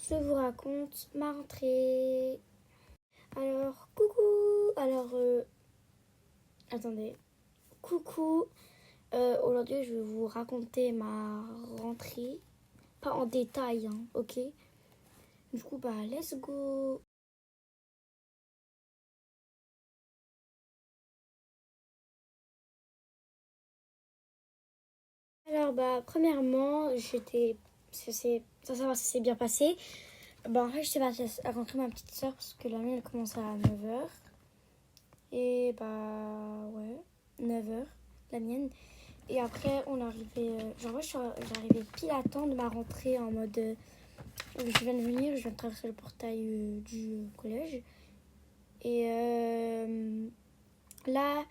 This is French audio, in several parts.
je vous raconte ma rentrée. Alors, coucou. Attendez. Coucou. Aujourd'hui, je vais vous raconter ma rentrée. Pas en détail, hein, ok? Du coup, let's go. Alors, premièrement, ça s'est bien passé. En fait, j'étais partie à rencontrer ma petite soeur parce que la mienne, elle commençait à 9h. Et ouais, 9h, la mienne. Et après, on est arrivé. Moi, j'arrivais pile à temps de ma rentrée en mode. Je viens de venir, je viens de traverser le portail du collège. Et là,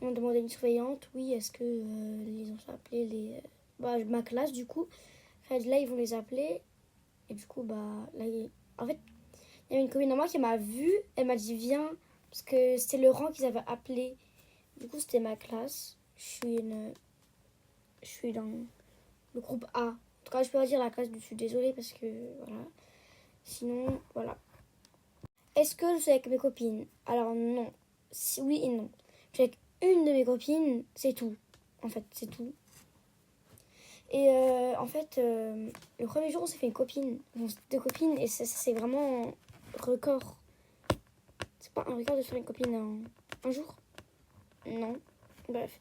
on demandait une surveillante. Oui, est-ce que les ont appelé ma classe, du coup. Enfin, là, ils vont les appeler. Et du coup, là, en fait, il y avait une copine à moi qui m'a vue. Elle m'a dit, viens. Parce que c'était le rang qu'ils avaient appelé. Du coup, c'était ma classe. Je suis dans le groupe A. En tout cas, je peux pas dire la classe dessus, désolée parce que voilà. Sinon, voilà. Est-ce que je suis avec mes copines? Alors non. Oui et non. Je suis avec une de mes copines, c'est tout. En fait, c'est tout. Et le premier jour, on s'est fait une copine. On s'est deux copines et ça c'est vraiment un record. C'est pas un record de se faire une copine un jour? Non. Bref.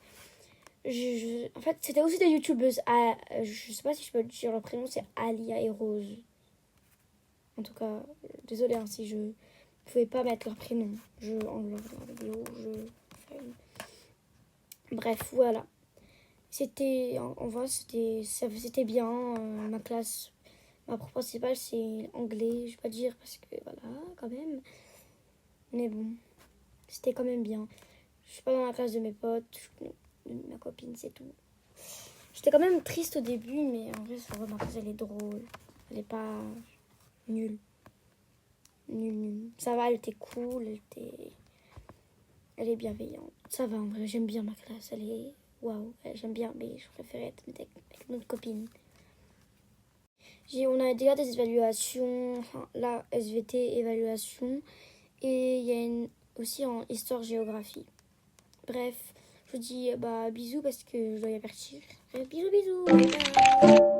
En fait, c'était aussi des youtubeuses. Je sais pas si je peux dire leur prénom, c'est Alia et Rose. En tout cas, désolée si je pouvais pas mettre leur prénom. Je enlève la vidéo. Bref, voilà. C'était, en vrai, c'était bien. Ma classe, ma prof principale, c'est anglais. Je vais pas dire parce que voilà, quand même. Mais bon, c'était quand même bien. Je suis pas dans la classe de mes potes, ma copine, c'est tout. J'étais quand même triste au début, mais en vrai, ça va, ma classe, elle est drôle. Elle est pas nulle. Nulle. Ça va, elle était cool, elle est bienveillante. Ça va, en vrai, j'aime bien ma classe. Elle est... Waouh, j'aime bien, mais je préférais être avec notre copine. On a déjà des évaluations, enfin, là, SVT, évaluation. Et il y a aussi en histoire-géographie. Bref, je vous dis bisous parce que je dois y partir. Bref, bisous, bisous. Bye bye.